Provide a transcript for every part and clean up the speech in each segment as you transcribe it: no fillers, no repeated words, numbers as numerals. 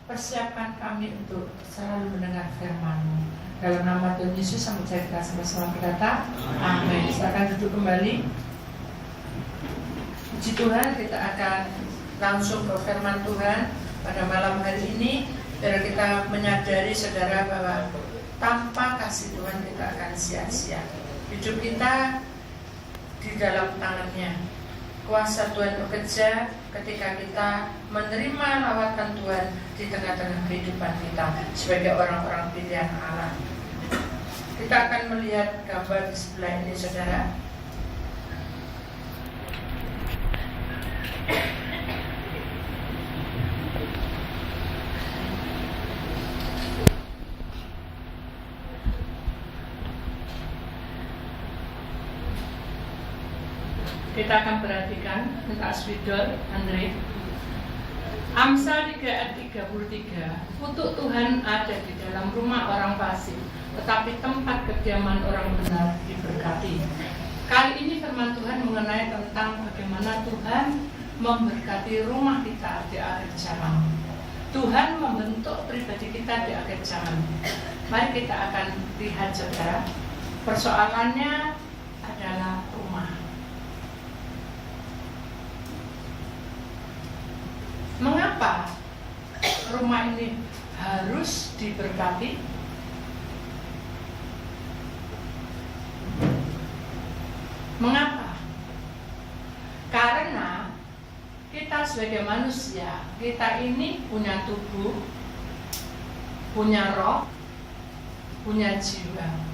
persiapkan kami untuk selalu mendengar firman-Mu. Dalam nama Tuhan Yesus kami kita sama-sama berkata, amin. Silakan duduk kembali. Puji Tuhan, kita akan langsung ke firman Tuhan pada malam hari ini. Biar kita menyadari saudara bahwa tanpa kasih Tuhan kita akan sia-sia. Hidup kita di dalam tangan-Nya. Kuasa Tuhan bekerja ketika kita menerima lawatan Tuhan di tengah-tengah kehidupan kita sebagai orang-orang pilihan Allah. Kita akan melihat gambar di sebelah ini, saudara. Kita akan perhatikan tentang spidol Andre. Amsal 3 ayat 33. Kutuk Tuhan ada di dalam rumah orang fasik, tetapi tempat kediaman orang benar diberkati. Kali ini firman Tuhan mengenai tentang bagaimana Tuhan memberkati rumah kita di akhir zaman. Tuhan membentuk pribadi kita di akhir zaman. Mari kita akan lihat, saudara. Persoalannya adalah rumah. Mengapa rumah ini harus diberkati? Mengapa? Karena kita sebagai manusia, kita ini punya tubuh, punya roh, punya jiwa.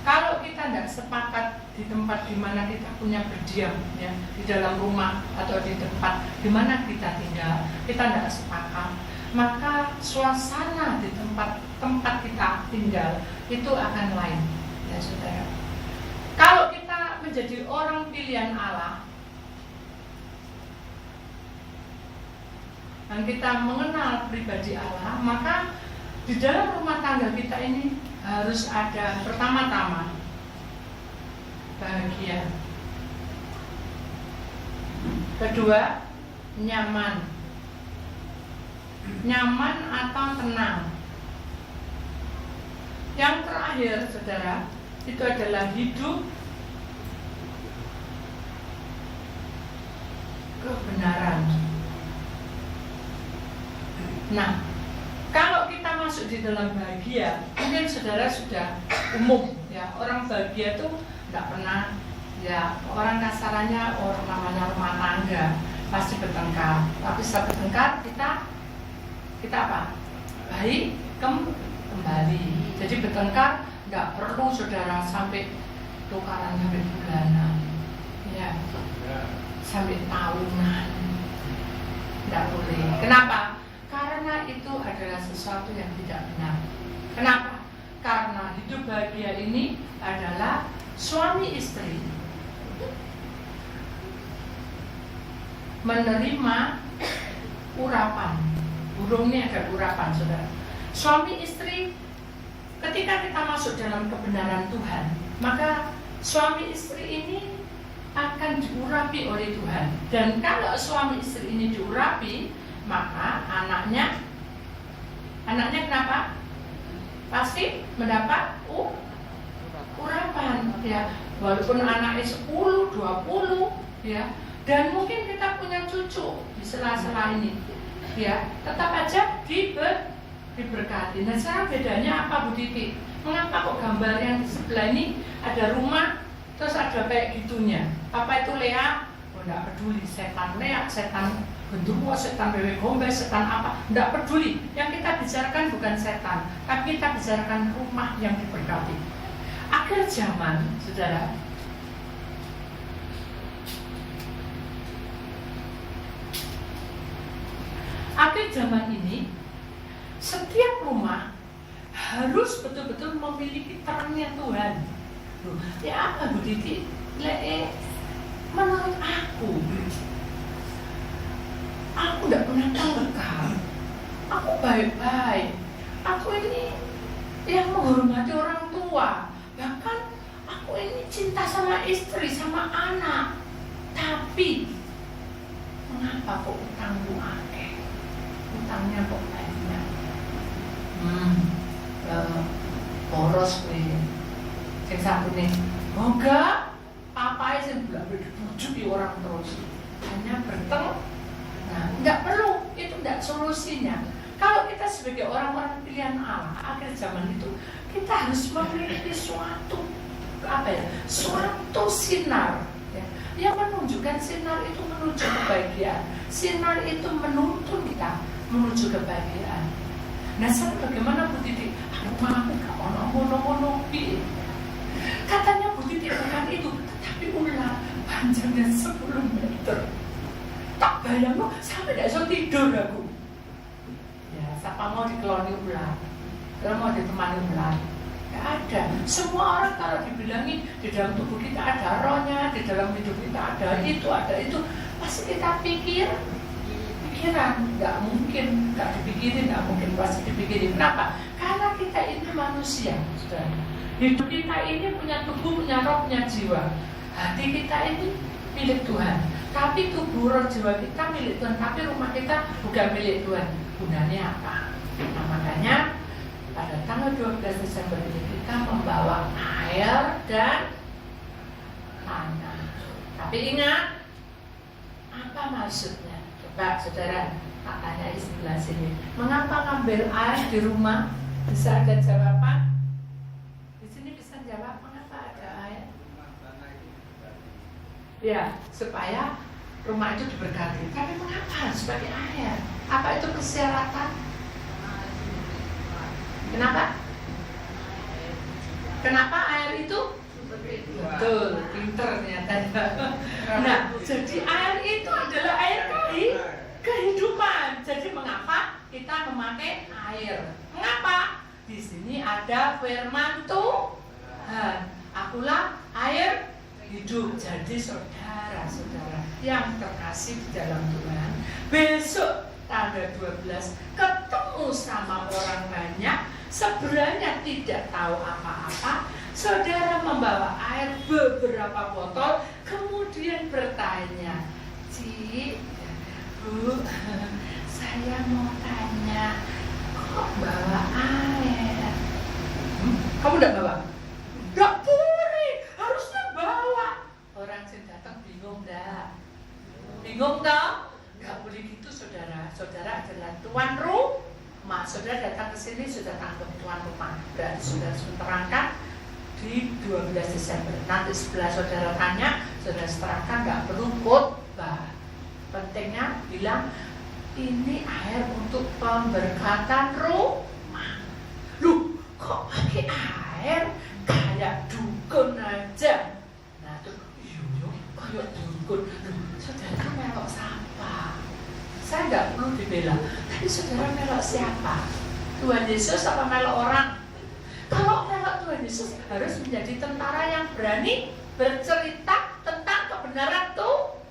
Kalau kita tidak sepakat di tempat di mana kita punya berdiam, ya, di dalam rumah atau di tempat di mana kita tinggal, kita tidak sepakat, maka suasana di tempat kita tinggal itu akan lain, ya saudara. Kalau kita menjadi orang pilihan Allah dan kita mengenal pribadi Allah, maka di dalam rumah tangga kita ini harus ada pertama-tama bahagia. Kedua, nyaman. Nyaman atau tenang. Yang terakhir, saudara, itu adalah hidup kebenaran. Nah, kalau kita masuk di dalam bahagia, mungkin saudara sudah umum, ya, orang bahagia itu tidak pernah, ya, orang kasarannya orang namanya rumah tangga pasti bertengkar. Tapi setelah bertengkar kita apa? Baik kembali. Jadi bertengkar tidak perlu saudara sampai tukaran sampai bulanan, ya, sampai tahunan, tidak boleh. Kenapa? Karena itu adalah sesuatu yang tidak benar. Kenapa? Karena hidup bahagia ini adalah suami istri menerima urapan. Burung ini ada urapan, saudara. Suami istri, ketika kita masuk dalam kebenaran Tuhan, maka suami istri ini akan diurapi oleh Tuhan. Dan kalau suami istri ini diurapi, maka anaknya kenapa? Pasti mendapat urapan, ya. Walaupun anaknya 10, 20, ya. Dan mungkin kita punya cucu di sela-sela ini, ya. Tetap aja diberkati. Nah, sekarang bedanya apa, Bu Titi? Mengapa kok gambar yang di sebelah ini ada rumah, terus ada kayak gitunya? Apa itu Lea? Oh, enggak peduli, setan Lea, setan genderuwo, setan bebek gombel, setan apa, tidak peduli. Yang kita bicarakan bukan setan, tapi kita bicarakan rumah yang diberkati. Akhir zaman, saudara, akhir zaman ini, setiap rumah harus betul-betul memiliki terangnya Tuhan. Ya apa, Bu Titi? Menurut aku tidak pernah tengkar. Aku baik-baik. Aku ini yang menghormati orang tua. Bahkan aku ini cinta sama istri, sama anak. Tapi mengapa kok utangku akeh? Utangnya kok banyak? boros kuwi. Sing sakune, moga papae sing bolak-balik dibujuki orang terus. Hanya berteng. Nah, enggak perlu, itu enggak solusinya. Kalau kita sebagai orang-orang pilihan Allah akhir zaman itu, kita harus memiliki suatu sinar ya, yang menunjukkan sinar itu menuju kebahagiaan. Sinar itu menuntun kita menuju kebahagiaan. Nah, sekarang bagaimana Bu Titi? Rumah aku gak ono-ono piye. Katanya Bu Titi bukan itu, tetapi ular panjangnya 10 meter. Tak bayang loh, sampai gak bisa tidur aku. Ya, siapa mau dikeloni ular? Kalau mau ditemani ular? Gak ada. Semua orang kalau dibilangin di dalam tubuh kita ada rohnya, di dalam hidup kita ada itu, pasti kita pikiran, nggak mungkin nggak dipikirin, nggak mungkin pasti dipikirin. Kenapa? Karena kita ini manusia, saudara. Hidup kita ini punya tubuh, punya roh, punya jiwa. Hati kita ini milik Tuhan. Tapi tubuh, roh, jiwa kita milik Tuhan. Tapi rumah kita bukan milik Tuhan. Gunanya apa? Nah, makanya pada tanggal 12 Desember ini kita membawa air dan tanah. Tapi ingat, apa maksudnya? Coba saudara, tak tanya di sebelah sini. Mengapa ngambil air di rumah? Bisa ada jawaban? Di sini bisa jawab mengapa ada air? Ya, supaya rumah itu diberkati. Tapi mengapa harus pakai air? Apa itu persyaratan? Kenapa? Kenapa air itu? Betul, pinter ternyata. Nah, jadi air itu adalah air kehidupan. Jadi mengapa kita memakai air? Mengapa? Di sini ada firman Tuhan. Akulah air hidup. Jadi saudara-saudara yang terkasih di dalam Tuhan, besok tanggal 12 ketemu sama orang banyak, sebenarnya tidak tahu apa-apa, saudara membawa air beberapa botol, kemudian bertanya, Ci, Bu, saya mau tanya, kok bawa air? Kamu udah bawa? Nggak boleh, harusnya bawa. Orang yang datang bingung dah. Bingung dah? Nggak boleh gitu saudara. Saudara adalah tuan rumah. Saudara datang ke sini sudah tanggung tuan rumah. Berarti sudah terangkan di 12 Desember. Nanti sebelah saudara tanya, saudara terangkan, nggak perlu khotbah. Pentingnya bilang ini air untuk pemberkatan rumah. Loh, kok pakai air kayak dukun aja? Nah tuh, kayak dukun. Loh, saudara itu melok siapa? Saya nggak perlu dibela. Tapi saudara melok siapa? Tuhan Yesus apa melok orang? Kalau melok Tuhan Yesus harus menjadi tentara yang berani bercerita tentang kebenaran tuh.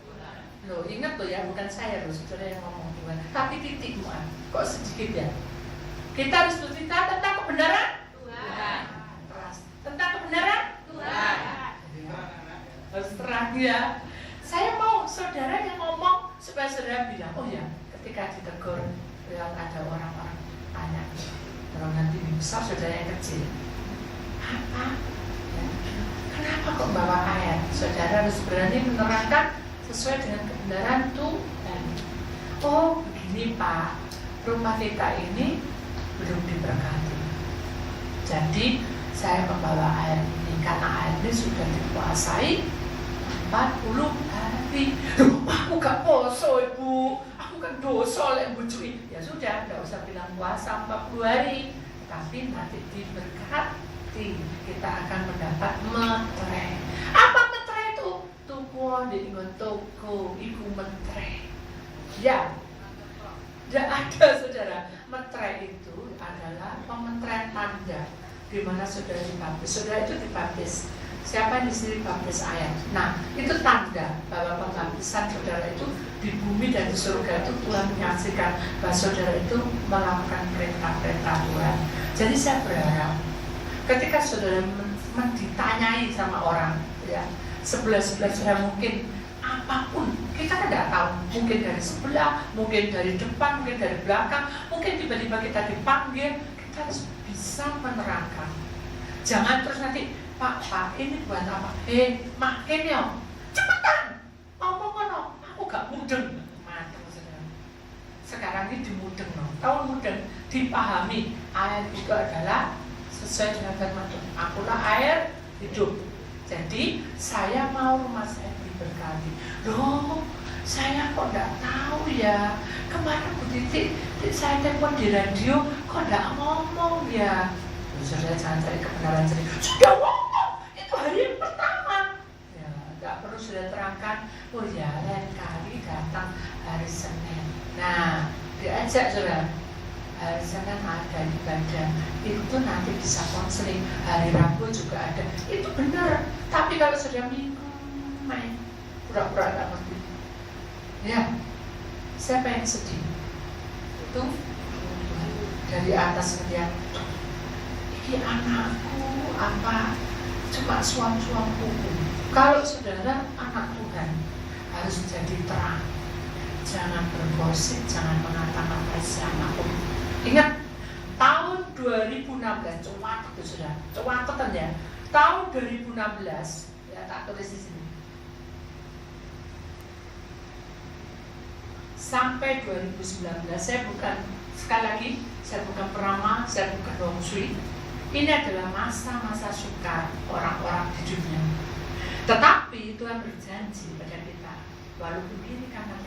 Loh, ingat tuh ya, bukan saya loh, saudara yang ngomong Tuhan, tapi titik muat. Kok sedikit ya? Kita harus bercerita tentang kebenaran Tuhan. Tentang kebenaran Tuhan. Harus terang ya. Saya mau saudara yang ngomong supaya saudara bilang, oh ya, ketika ditegur, ya ada orang-orang tanya, orang nanti besar, saudara yang kecil, apa? Ya. Kenapa kok bawa air? Saudara harus berani menerangkan sesuai dengan kebenaran Tuhan. Oh begini Pak, rumah kita ini belum diberkati. Jadi saya membawa air ini karena air ini sudah dikuasai 40 hari. Loh, aku gak poso Ibu, aku kan dosa oleh bujuki. Ya sudah, gak usah bilang puasa 40 hari. Tapi nanti diberkati, kita akan mendapat metre. Apa metre itu? Tuku di toko, iku metre. Ya, tidak ada saudara. Metre itu adalah pemetren tanda di mana saudara dibaptis. Saudara itu dibaptis. Siapa yang di sini baptis air? Nah, itu tanda bahwa pembaptisan saudara itu di bumi dan di surga itu Tuhan menyaksikan bahwa saudara itu melakukan perintah-perintah Tuhan. Jadi saya berharap ketika saudara ditanyai sama orang, ya, sebelah-sebelah saudara mungkin apapun, kita kan tidak tahu, mungkin dari sebelah, mungkin dari depan, mungkin dari belakang, mungkin tiba-tiba kita dipanggil, kita harus bisa menerangkan. Jangan terus nanti, Pak, ini buat apa? Makin ya, cepetan, ngomong, aku gak mudeng. Mateng saudara. Sekarang ini dimudeng, tahun mudeng, dipahami. Air itu adalah sesuai dengan firman Tuhan. Akulah air hidup. Jadi saya mau rumah saya diberkati. Loh, saya kok gak tahu ya. Kemarin Bu Titi saya telepon di radio, kok gak ngomong ya. Saudara jangan cari kebenaran sendiri. Sudah ngomong, itu hari yang pertama. Ya, gak perlu sudah terangkan. Oh ya, lain kali datang hari Senin. Nah, diajak saudara. Hari Senin ada ibadah. Itu nanti bisa konseling. Hari Rabu juga ada. Itu benar. Tapi kalau sudah Minggu main pura-pura gak ngerti. Ya, siapa yang sedih? Itu dari atas kemudian. Ini anakku apa cuma suam-suam kuku. Kalau saudara anak Tuhan harus menjadi terang. Jangan bergosip, jangan mengata-ngata siapapun. Ingat tahun 2016, coba itu sudah, coba ya. Tahun 2016 ya, tak tulis di sini. Sampai 2019 saya bukan, sekali lagi saya bukan peramal, saya bukan rongsui. Ini adalah masa-masa sukar orang-orang di dunia. Tetapi Tuhan berjanji pada kita, walaupun ini karena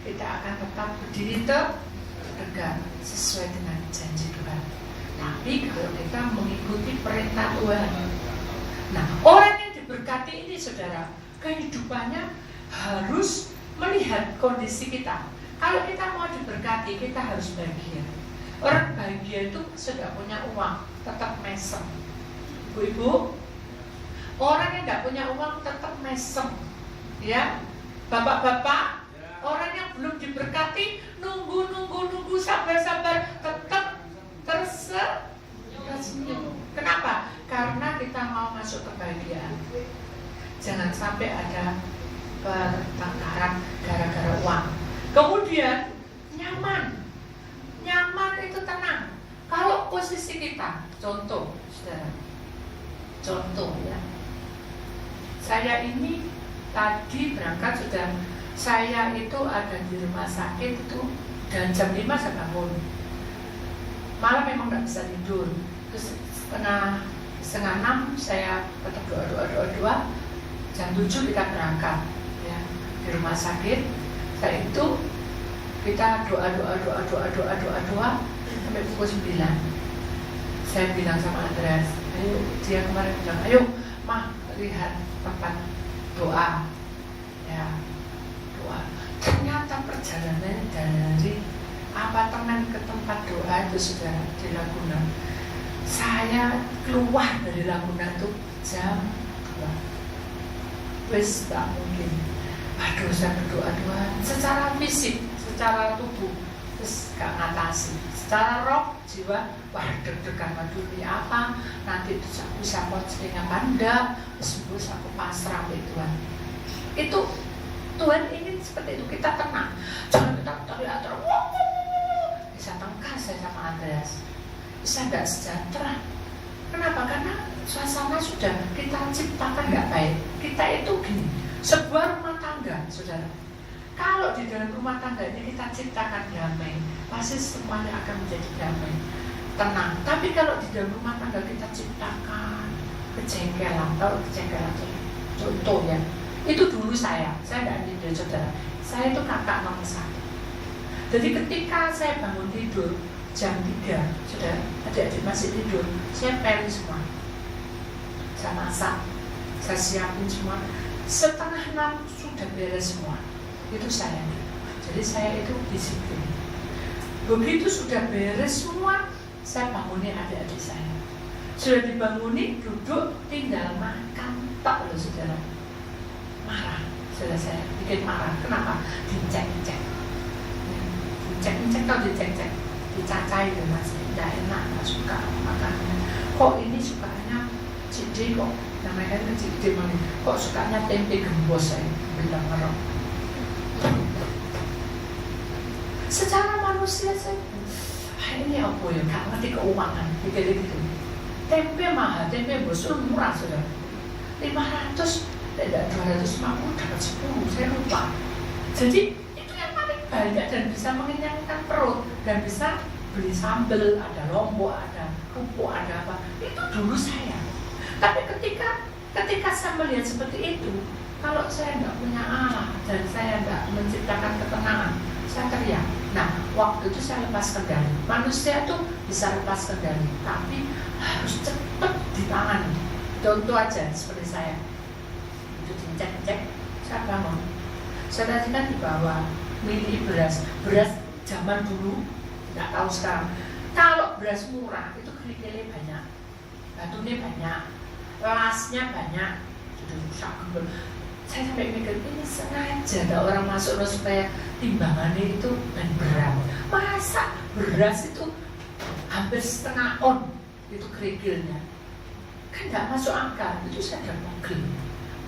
kita akan tetap berdiri tegak sesuai dengan janji Tuhan. Tapi kalau kita mengikuti perintah Tuhan, nah orang yang diberkati ini saudara, kehidupannya harus melihat kondisi kita. Kalau kita mau diberkati, kita harus bahagia. Orang bahagia itu sudah punya uang, tetap mesem. Ibu-ibu, orang yang nggak punya uang tetap mesem, ya. Bapak-bapak, orang yang belum diberkati, nunggu, sabar, tetap tersenyum. Kenapa? Karena kita mau masuk kebahagiaan. Jangan sampai ada pertengkaran gara-gara uang. Kemudian nyaman itu tenang. Kalau posisi kita, contoh ya, saya ini tadi berangkat sudah, saya itu ada di rumah sakit itu dan jam 5 saya bangun. Malam memang nggak bisa tidur. Terus setengah 6 saya tetap doa. Jam 7 kita berangkat ya, di rumah sakit. Saya itu kita doa sampai pukul 9. Saya bilang sama Andreas, ayo, dia kemarin bilang, ayo Mah, lihat tempat doa ya, doa. Ternyata perjalanan dari apartemen ke tempat doa itu sudah di Laguna. Saya keluar dari Laguna itu jam 2. Wes tak mungkin. Aduh, saya berdoa secara fisik, secara tubuh terus gak ngatasi. Secara roh, jiwa, wah deg-degan, waduh ini apa, nanti itu aku bisa konseling apa enggak, terus aku pasrah ke Tuhan. Itu Tuhan ingin seperti itu, kita tenang. Jangan kita teriak, bisa tengkar saya sama Andreas, bisa gak sejahtera. Kenapa? Karena suasana sudah kita ciptakan gak baik. Kita itu gini, sebuah rumah tangga, saudara. Kalau di dalam rumah tangga ini kita ciptakan damai, pasti semuanya akan menjadi damai, tenang. Tapi kalau di dalam rumah tangga kita ciptakan kejengkelan, kalau kejengkelan, contoh ya, itu dulu saya tidak ada saudara. Saya itu kakak nomor 1. Jadi ketika saya bangun tidur jam 3, saudara, adik-adik masih tidur, saya pel semua, saya masak, saya siapin semua. Setengah 6 sudah beres semua. Itu saya. Jadi saya itu disiplin. Begitu sudah beres semua, saya bangunin adik-adik saya. Sudah dibangunin, duduk, tinggal makan. Tak loh saudara. Marah. Sudah saya bikin marah. Kenapa? Dicek-cek. Dicek-cek kalau dicek-cek. Dicacai loh mas. Tidak enak, tidak suka makannya. Kok ini sukanya Cik kok? Namanya kan Cik kok sukanya tempe gembos saya. Bilang ngerok. Secara manusia saya, ini Iki apa ya, gak ngerti keuangan, pikir gitu. Tempe mahal, tempe bosur murah sudah 500, tidak 250, dapat 10, saya lupa. Jadi itu yang paling banyak dan bisa mengenyangkan perut dan bisa beli sambal, ada lombok, ada kerupuk, ada apa. Itu dulu saya. Tapi ketika saya melihat seperti itu, kalau saya tidak punya Allah dan saya tidak menciptakan ketenangan, saya teriak. Nah, waktu itu saya lepas kendali. Manusia tuh bisa lepas kendali, tapi harus cepat ditangani. Contoh aja seperti saya, itu dicek, saya bangun. Saya tadi kan dibawa mili beras zaman dulu, nggak tahu sekarang. Kalau beras murah itu kerikilnya banyak, batunya banyak, lasnya banyak, gitu. Saya sampai mikir ini sengaja ada orang masuk supaya timbangannya itu dan berat. Masa beras itu hampir setengah on itu kerikilnya, kan nggak masuk akal. Itu saya udah pegel.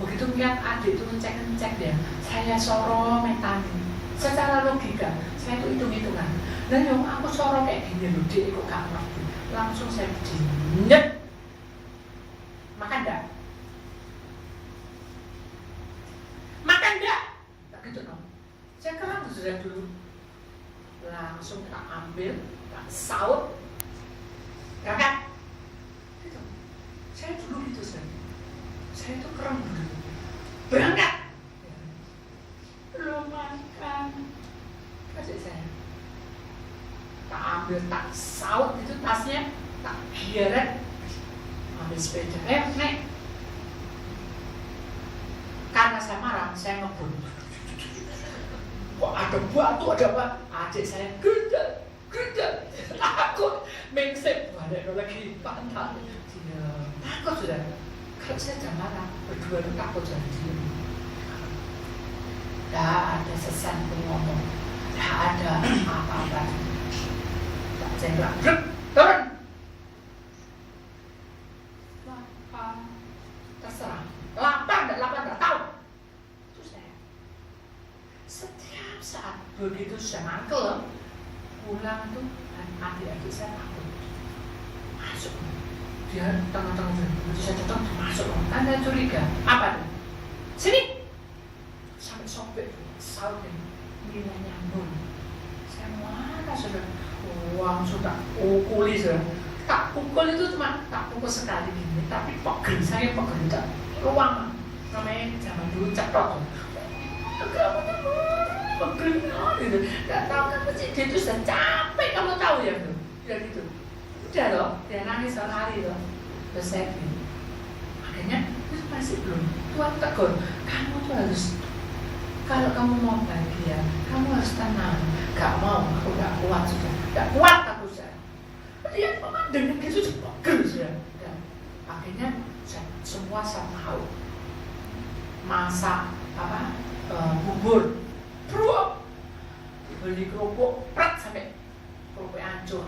Begitu melihat adik itu ngecek dia, saya sorong metani. Secara logika, saya itu hitung-hitungan. Dan yang aku sorong kayak gini loh, dia kok gak ngerti. Langsung saya dinyet. Makan enggak? Makan enggak? Tak gitu dong. Saya kerang sudah dulu. Langsung tak ambil, tak saut. Kakak. Gitu. Saya dulu gitu saya itu kerang dulu. Berangkat. Belum makan. Kasih saya. Tak ambil, tak saut itu tasnya, tak geret. Ambil sepeda, naik. Karena saya marah, saya ngebut. Wah, ada batu, ada apa? Adik saya gede. Takut, mengsep. Balik lagi pantat. Takut sudah. Kalau saya jangan marah, berdua itu takut sudah diam. Tidak ada sesan pun ngomong, tidak ada apa-apa. Tak jenglak, turun. Terserah, lapar tidak tahu. Itu saya. Setiap saat begitu saya mangkel, pulang tuh adik-adik saya takut. Masuk. Dia tengah-tengah begitu saya datang masuk. Anda curiga, apa tuh? Sini. Sampai sobek, sautin, nilai nyambung. Saya mana sudah, uang sudah pukuli sudah. Tak pukul itu cuma tak pukul sekali gini, tapi pegel, saya pegel tidak ruang. Namanya zaman dulu cetok. Pegel gitu. Gak tahu kan dia itu sudah capek, kamu tahu ya tuh, ya gitu. Udah loh, dia nangis sekali loh. Terus saya gini, akhirnya itu masih belum. Tuhan tegur, kamu tuh harus. Kalau kamu mau bahagia, kamu harus tenang. Gak mau, aku gak kuat sudah. Gak kuat aku sudah. Dia dengan dia sudah pegel sudah. Dan akhirnya semua saya tahu. Masak apa? Bubur, kerupuk, beli kerupuk, prat sampai kerupuk hancur.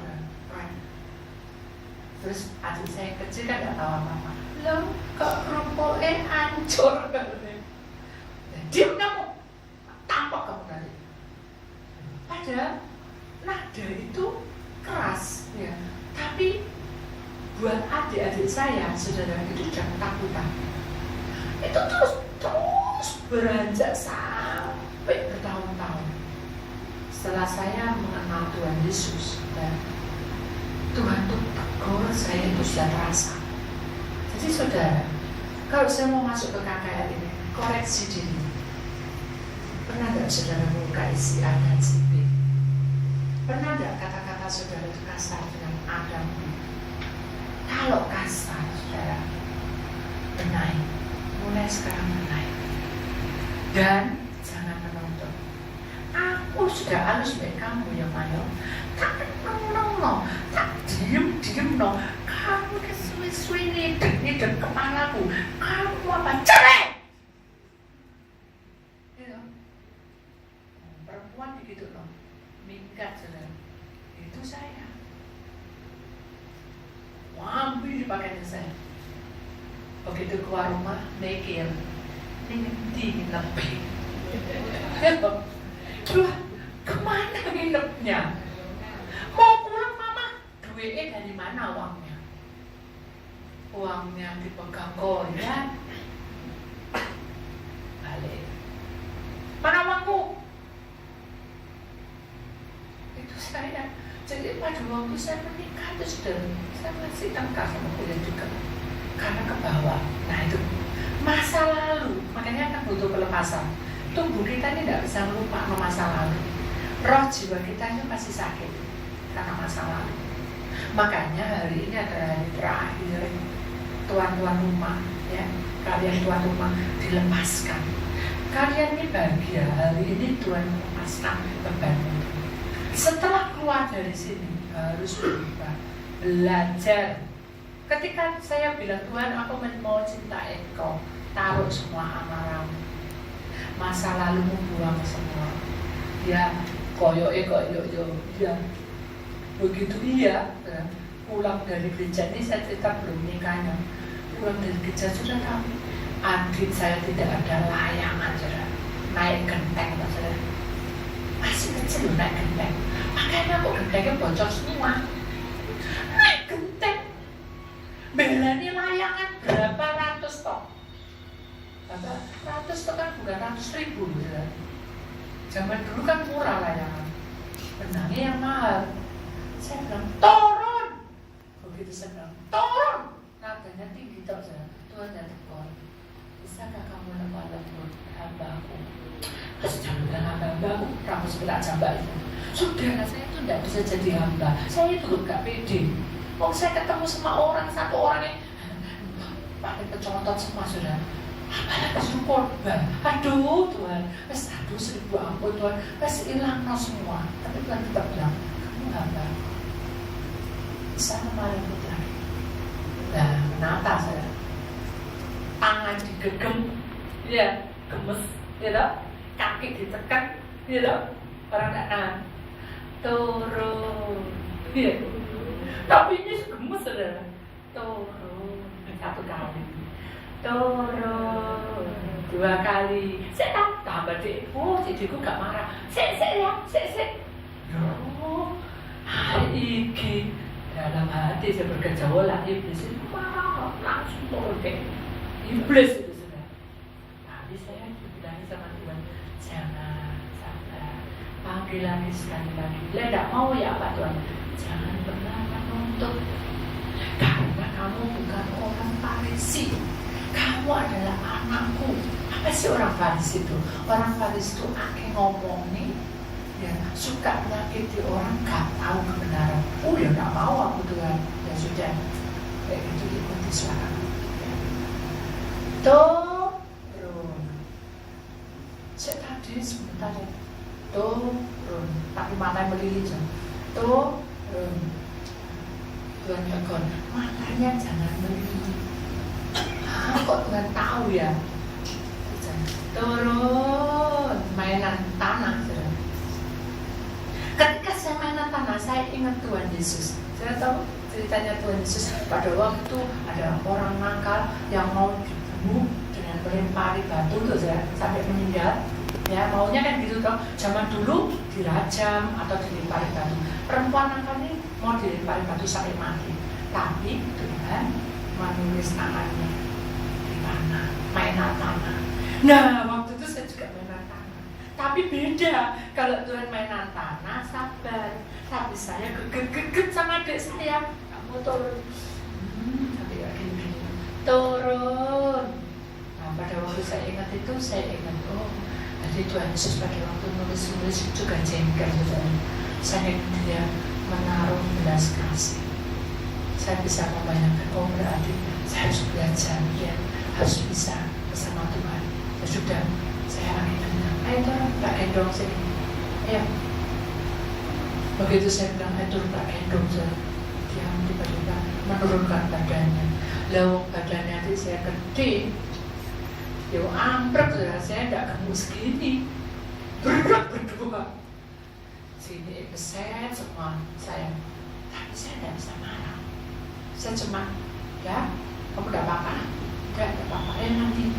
Terus adik saya kecil kan gak tahu apa-apa. Loh, kok kerupuknya hancur? Diam kamu. Tampak kamu tadi. Padahal nada itu keras, ya. Tapi buat adik-adik saya, saudara itu sudah ketakutan. Itu terus beranjak sampai bertahun-tahun. Setelah saya mengenal Tuhan Yesus, dan Tuhan itu tegur saya itu sudah terasa. Jadi saudara, kalau saya mau masuk ke KKR ini, koreksi diri. Pernah tidak saudara buka isi A dan si B? Pernah tidak kata-kata saudara itu kasar dengan Adam? Kalau kasar, saudara, benahi. Mulai sekarang benahi. Dan jangan menonton. Aku sudah halus baik kamu ya Mayo. Tak menong no, tak diem no. Kamu kesuwi-suwi nidek kepalaku. Kamu apa? Cerai! Perempuan begitu loh, minggat saudara. Itu saya. Wambi dipakainya saya. Begitu keluar rumah, mikir, ini lebih. Tuh, kemana nginepnya? Mau pulang mama? mana uangnya? Uangnya dipegang Koyan. Balik. Mana uangku? Itu saya. Jadi pada waktu saya menikah itu sudah saya masih tengkar sama Koyan juga. Karena ke bawah. Nah itu masa lalu. Makanya kan butuh pelepasan. Tubuh kita ini tidak bisa melupakan masa lalu. Roh jiwa kita ini masih sakit karena masa lalu. Makanya hari ini adalah hari terakhir tuan-tuan rumah, ya, kalian tuan rumah dilepaskan. Kalian ini bahagia, hari ini Tuhan melepaskan beban. Setelah keluar dari sini harus berubah, belajar. Ketika saya bilang Tuhan, aku mau cinta Engkau, taruh semua amarahmu, masa lalumu buang semua. Ya, koyo ya. Begitu iya, pulang dari gereja ini saya cerita belum nikahnya. Pulang dari gereja sudah tahu, adik saya tidak ada layangan, saudara. Naik genteng, saudara. Masih kecil naik genteng. Makanya kok gentengnya bocor semua. Naik genteng. Belani layangan berapa ratus tok. Berapa ratus tok kan bukan ratus ribu, saudara. Zaman dulu kan murah layangan. Benangnya yang mahal. Saya bilang, turun. Begitu saya bilang, turun. Nadanya tinggi tak, saya. Tuhan dan tegur. Bisakah kamu lemah lembut hamba-Ku? Terus jangan bilang hamba-Ku, kamu sebelah jambak itu. Saudara, saya itu tidak bisa jadi hamba. Saya itu gak pede. Mau saya ketemu sama orang, satu orang yang pakai kecontot semua, saudara. Apalagi syukur, aduh Tuhan, aduh 1000 ampun Tuhan, hilang semua. Tapi Tuhan tetap bilang, kamu hamba, bisa kemarin putra. Nah, menata saya, tangan digegem, ya, gemes, ya, kaki ditekan, ya, orang tak nahan, turun, ya. Tapi ini gemes, saudara, turun, satu kali. Turun 2 kali. Saya tak tambah dek. Oh, cidiku gak marah. Sik ya. Oh, hari ini dalam hati saya bergejolak lah iblis itu marah langsung turun dek. Iblis itu sudah. Tapi saya dibilangin sama Tuhan, jangan sabar. Panggil lagi sekali lagi. Tidak mau ya Pak Tuhan. Jangan pernah menuntut. Karena kamu bukan orang Farisi. Kamu adalah anakku. Apa sih orang Farisi itu? Orang Farisi itu akhirnya ngomongin, ya, suka menyakiti orang, gak tahu kebenaran. Oh ya gak mau aku Tuhan. Ya sudah, kayak gitu ikuti suara. Ya. Turun. Saya tadi sebentar ya. Turun. Tapi matanya melili jam. Turun. Tuhan tegur, matanya jangan melili. Kok Tuhan tahu ya? Turun, mainan tanah. Ketika saya mainan tanah, saya ingat Tuhan Yesus. Saya tahu ceritanya Tuhan Yesus. Pada waktu ada orang nakal yang mau dibunuh dengan melempari batu tuh, sampai meninggal. Ya, maunya kan gitu toh. Zaman dulu dirajam atau dilempari batu. Perempuan nakal ini mau dilempari batu sampai mati. Tapi Tuhan menulis tangannya di tanah, mainan tanah. Nah, waktu itu saya juga mainan tanah. Tapi beda. Kalau Tuhan mainan tanah, sabar. Tapi saya geget sama adik saya. Kamu turun. Tapi ya gini. Turun. Nah, pada waktu saya ingat itu, saya ingat, oh, jadi Tuhan Yesus pada waktu nulis juga jengkel. Saya ingat dia menaruh belas kasih. Saya bisa membayangkan, oh berarti saya harus belajar, ya, harus bisa bersama Tuhan. Ya sudah, saya lagi bilang, ayo turun, tak gendong sini. Ayo. Begitu saya bilang, ayo turun, tak gendong. Dia tiba-tiba menurunkan badannya. Lalu badannya itu saya gede. Ya ambruk, saya tidak gemuk segini. Berat berdua. Sini beset semua saya. Tapi saya tidak bisa marah. Saya cuma, ya, kamu tidak apa-apa, tidak apa-apa, ya nanti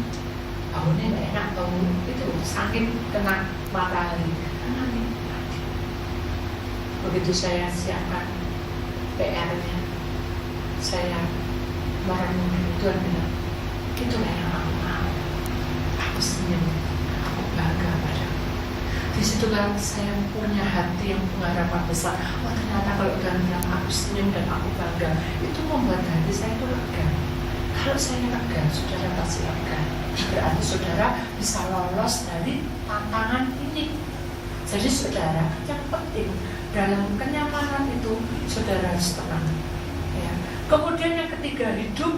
bangunnya tidak enak, bangun itu sakit kena matahari, nanti. Begitu saya siapkan PR-nya, saya merenung, Tuhan bilang, itulah yang aku mau. Aku senyum, aku bangga padamu. Disitulah saya punya hati yang pengharapan besar. Oh ternyata kalau Tuhan bilang aku senyum dan aku bangga, itu membuat hati saya itu lega. Kalau saya lega, saudara pasti lega. Berarti saudara bisa lolos dari tantangan ini. Jadi saudara, yang penting dalam kenyamanan itu saudara harus tenang. Ya. Kemudian yang ketiga, hidup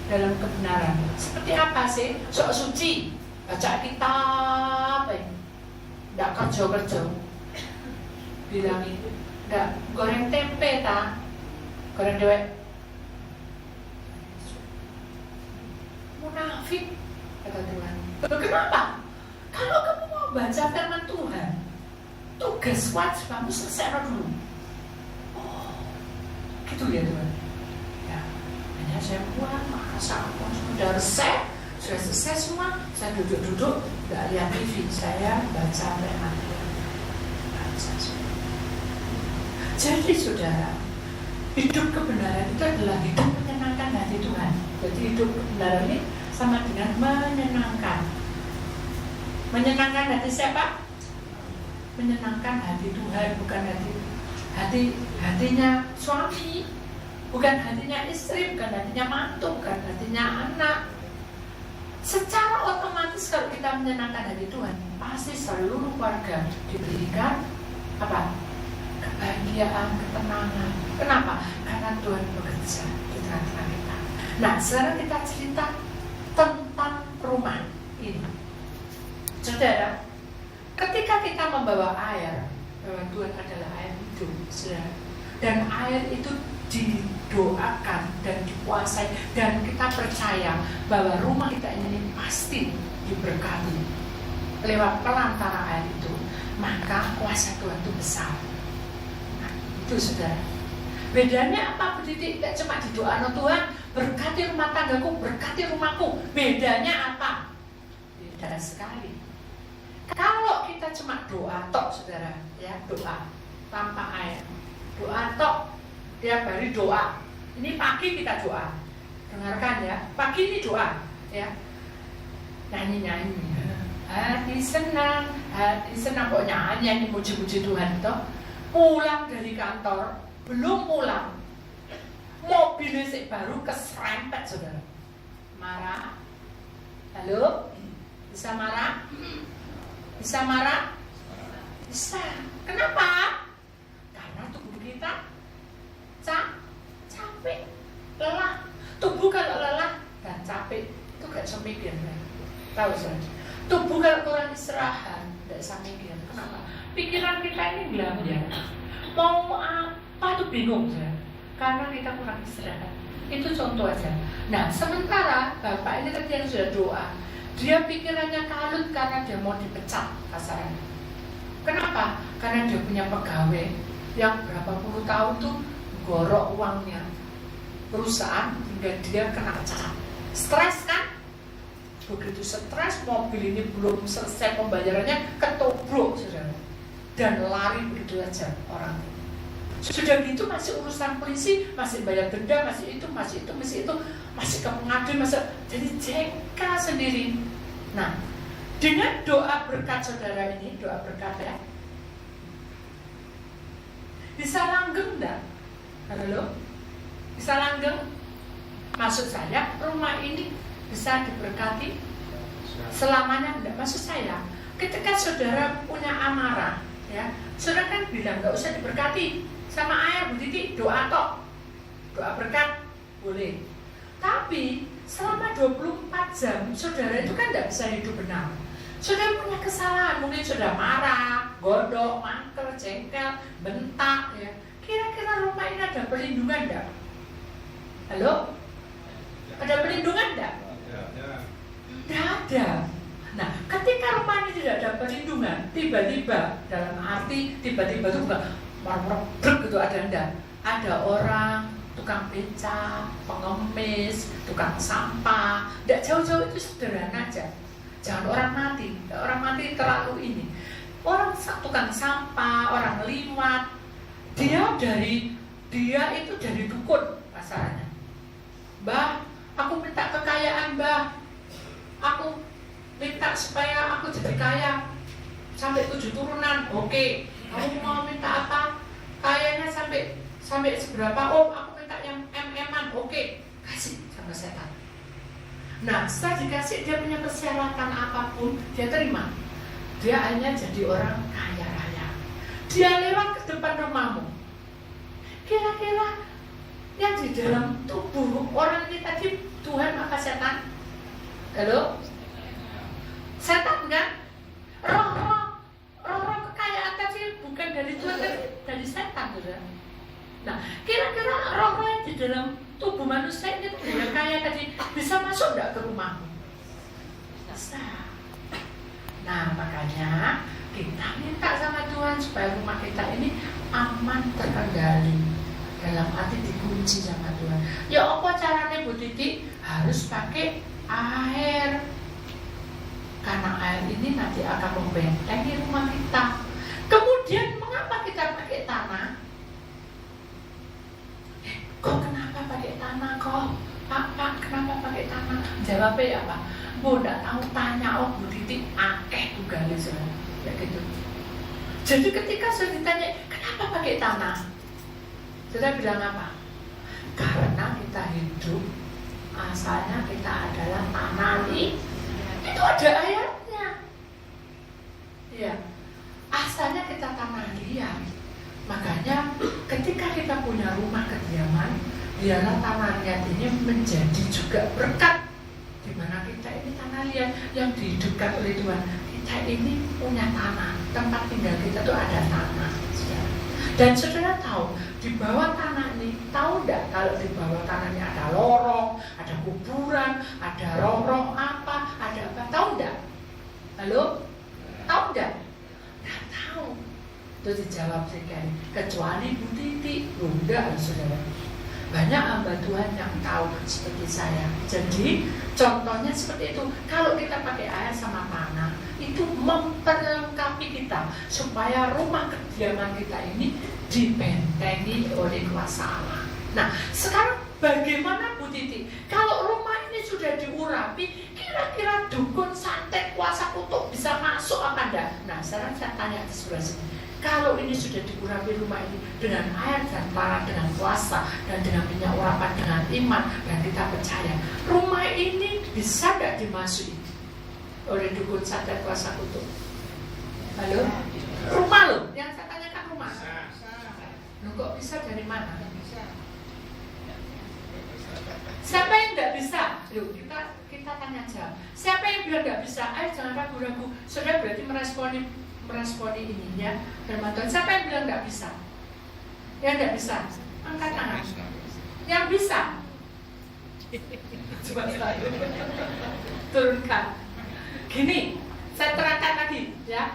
dalam kebenaran. Seperti apa sih? Sok suci, baca kitab, nggak kerja-kerja. Bilang itu, nggak goreng tempe ta, goreng dewek. Munafik, kata Tuhan. Kenapa? Kalau kamu mau baca firman Tuhan, tugas wajib kamu selesai dulu. Oh, gitu ya Tuhan. Ya, hanya saya pulang, masa aku sudah selesai semua. Saya duduk-duduk, nggak lihat TV, saya baca firman Tuhan. Baca semua. Jadi saudara, hidup kebenaran itu adalah hidup menyenangkan hati Tuhan. Jadi hidup kebenaran ini sama dengan menyenangkan. Menyenangkan hati siapa? Menyenangkan hati Tuhan, bukan hatinya suami, bukan hatinya istri, bukan hatinya mantu, bukan hatinya anak. Secara otomatis kalau kita menyenangkan hati Tuhan, pasti seluruh keluarga diberikan apa? Kebahagiaan, ketenangan. Kenapa? Karena Tuhan bekerja di tengah-tengah kita. Nah, sekarang kita cerita tentang rumah ini. Saudara, ketika kita membawa air, bahwa Tuhan adalah air hidup, saudara, dan air itu didoakan dan dikuasai, dan kita percaya bahwa rumah kita ini pasti diberkati lewat perantara air itu, maka kuasa Tuhan itu besar. Nah, itu saudara. Bedanya apa? Berdiri tidak cuma di doa Tuhan, berkati rumah tanggaku, berkati rumahku. Bedanya apa? Beda sekali. Kalau kita cuma doa tok, saudara, ya doa tanpa air, doa tok, tiap hari doa. Ini pagi kita doa, dengarkan ya. Pagi ini doa, ya, nyanyi. Hati senang, kok nyanyi muji-muji Tuhan toh. Pulang dari kantor, belum pulang, mobil listrik baru keserempet, saudara. Marah? Halo? Bisa marah? Bisa marah? Bisa. Kenapa? Karena tubuh kita capek, lelah. Tubuh kalau lelah dan capek itu gak bisa mikir. Tahu saja. Tubuh kalau kurang istirahat gak bisa mikir. Kenapa? Pikiran kita ini gelap. Mau apa tuh bingung saja. Karena kita kurang istirahat. Itu contoh aja. Nah, sementara Bapak ini tadi yang sudah doa, dia pikirannya kalut karena dia mau dipecat kasarnya. Kenapa? Karena dia punya pegawai yang berapa puluh tahun tuh gorok uangnya perusahaan hingga dia kena pecat. Stres kan? Begitu stres, mobil ini belum selesai pembayarannya, ketobrak saudara, dan lari begitu aja orang. Sudah gitu masih urusan polisi, masih bayar denda, masih itu, masih ke pengadilan, jadi jengkel sendiri. Nah, dengan doa berkat saudara ini, doa berkat ya, bisa langgeng enggak? Halo? Bisa langgeng? Maksud saya, rumah ini bisa diberkati selamanya enggak? Maksud saya, ketika saudara punya amarah, ya, saudara kan bilang enggak usah diberkati sama ayah, Bu Titi, doa tok, doa berkat boleh. Tapi selama 24 jam saudara itu kan tidak bisa hidup benar. Saudara punya kesalahan, mungkin sudah marah, godok, mangkel, jengkel, bentak, ya. Kira-kira rumah ini ada perlindungan enggak? Halo? Ada perlindungan enggak? Tidak ada. Nah, ketika rumah ini tidak ada perlindungan, tiba-tiba, dalam arti tiba-tiba itu bukan marah-marah gitu, ada enggak? Ada orang tukang beca, pengemis, tukang sampah, tidak jauh-jauh, itu sederhana aja. Jangan orang mati terlalu ini. Orang tukang sampah, orang liwat, dia itu dari dukun pasarannya. Mbah, aku minta kekayaan, Mbah. Aku minta supaya aku jadi kaya sampai 7 turunan. Oke. Kamu mau minta apa? Kayanya sampai seberapa? Oh, aku minta yang MM-an. Oke. Kasih sama setan. Nah, setelah dikasih, dia punya persyaratan apapun, dia terima. Dia hanya jadi orang kaya raya. Dia lewat ke depan rumahmu. Kira-kira yang di dalam tubuh orang ini tadi Tuhan apa setan? Halo? Setan kan? Roh-roh kekayaan tadi bukan dari Tuhan, tapi dari setan, saudara. Nah, kira-kira roh-roh yang di dalam tubuh manusia ini yang kaya tadi bisa masuk nggak ke rumahmu? Bisa. Nah, makanya kita minta sama Tuhan supaya rumah kita ini aman, terkendali. Dalam arti dikunci sama Tuhan. Ya apa caranya Bu Titi? Harus pakai air. Karena air ini nanti akan membentengi rumah kita. Kemudian mengapa kita pakai tanah? Kok kenapa pakai tanah kok? Pak, kenapa pakai tanah? Jawabnya apa? Bu, enggak tahu, tanya Bu Titi, akeh tugasnya soalnya. Ya gitu. Jadi ketika saya ditanya, kenapa pakai tanah? Saya bilang apa? Karena kita hidup, asalnya kita adalah tanah ini. Itu ada ayatnya. Ya, asalnya kita tanah liat. Makanya ketika kita punya rumah kediaman, biarlah tanah liat ini menjadi juga berkat. Dimana kita ini tanah liat yang dihidupkan oleh Tuhan. Kita ini punya tanah, tempat tinggal kita tuh ada tanah. Dan saudara tahu, di bawah tanah ini, tahu enggak kalau di bawah tanah ini ada lorong, ada kuburan, ada roh-roh apa, ada apa, tahu enggak? Halo? Tahu enggak? Enggak tahu. Itu dijawab sekali, kecuali Bu Titi. Enggak, saudara. Banyak hamba Tuhan yang tahu seperti saya. Jadi contohnya seperti itu. Kalau kita pakai air sama tanah, itu memperlengkapi kita supaya rumah kediaman kita ini dibentengi oleh kuasa Allah. Nah, sekarang bagaimana Bu Titi? Kalau rumah ini sudah diurapi, kira-kira dukun, santet, kuasa kutuk bisa masuk apa enggak? Nah, sekarang saya tanya di sebelah sini. Kalau ini sudah diurapi rumah ini dengan air dan tanah, dengan kuasa dan dengan minyak urapan, dengan iman, dan kita percaya, rumah ini bisa nggak dimasuki oleh dukun, santet, kuasa kutuk? Halo? Rumah loh, yang saya tanyakan rumah. Loh, kok bisa dari mana? Siapa yang nggak bisa? Loh, kita tanya aja. Siapa yang bilang nggak bisa? Ayo jangan ragu-ragu. Sudah berarti meresponi ini ya. Firman Tuhan. Siapa yang bilang nggak bisa? Yang nggak bisa? Angkat tangan. Yang bisa? Coba saya turunkan. Gini, saya terangkan lagi ya.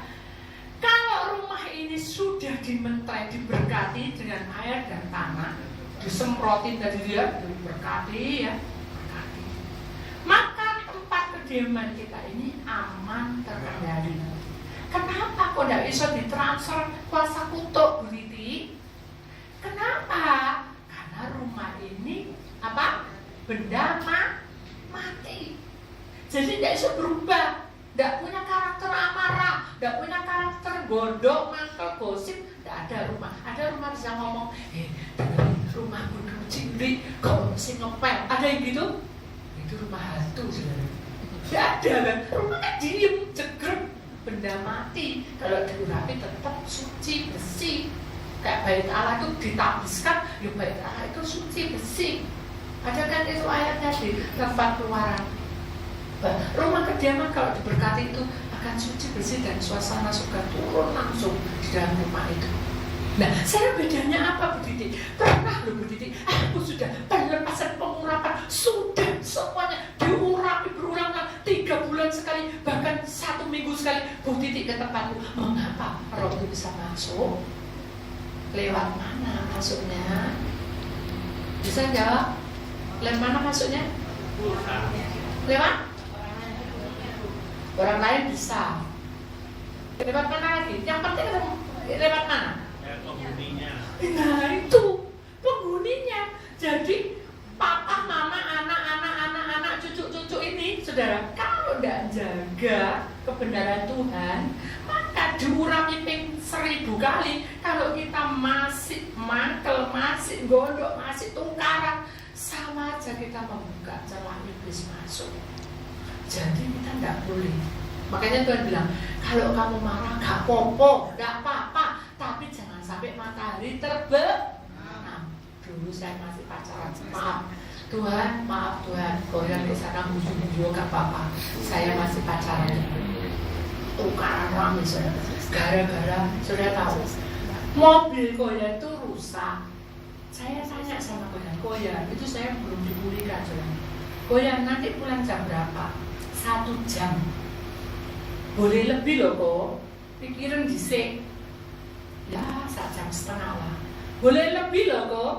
Kalau rumah ini sudah dimenterai, diberkati dengan air dan tanah, disemprotin tadi dia, diberkati ya, berkati. Maka tempat kediaman kita ini aman, terkendali. Kenapa kok tidak bisa ditransfer kuasa kutuk, Bu Titi? Kenapa? Karena rumah ini apa? Benda mati. Jadi tidak bisa berubah. Tidak punya karakter amarah, tidak punya karakter godok, mantel, gosip. Tidak ada rumah. Ada rumah bisa ngomong, rumah kudu cilik, kok mesti ngepel. Ada yang gitu? Itu rumah hantu sebenarnya. Tidak ada kan? Rumahnya diem, jegrek, benda mati. Kalau diurapi tetap suci, bersih. Kayak bait Allah itu ditabiskan, ya bait Allah itu suci, bersih. Ada kan itu ayatnya di tempat keluaran. Rumah kediaman kalau diberkati itu akan suci, bersih, dan suasana surga turun langsung di dalam rumah itu. Nah, sekarang bedanya apa Bu Titi? Pernah loh Bu Titi, aku sudah pelepasan pengurapan, sudah semuanya diurapi berulang-ulang 3 bulan sekali, bahkan 1 minggu sekali. Bu Titi ke tempatku, mengapa roh itu bisa masuk? Lewat mana masuknya? Bisa jawab? Lewat mana masuknya? Lewat? Orang lain bisa. Lewat mana lagi? Yang penting lewat mana? Penghuninya. Nah itu penghuninya. Jadi papa, mama, saudara, kalau tidak jaga kebenaran Tuhan, maka diurangi 1000 kali. Kalau kita masih mangkel, masih gondok, masih tungkaran, sama aja kita membuka celah iblis masuk. Jadi kita tidak boleh. Makanya Tuhan bilang, kalau kamu marah gak apa-apa, gak apa-apa, tapi jangan sampai matahari terbit. Nah, dulu saya masih pacaran, maaf Tuhan, goyang di sana hujung-hujung gak apa-apa. Saya masih pacaran, tukaran uang misalnya. Gara-gara sudah tahu, mobil Goya itu rusak. Saya tanya sama Goya, itu saya belum dipulihkan. Goya nanti pulang jam berapa? 1 jam. Boleh lebih loh kok, pikirin disik. Ya 1,5 jam lah. Boleh lebih loh kok,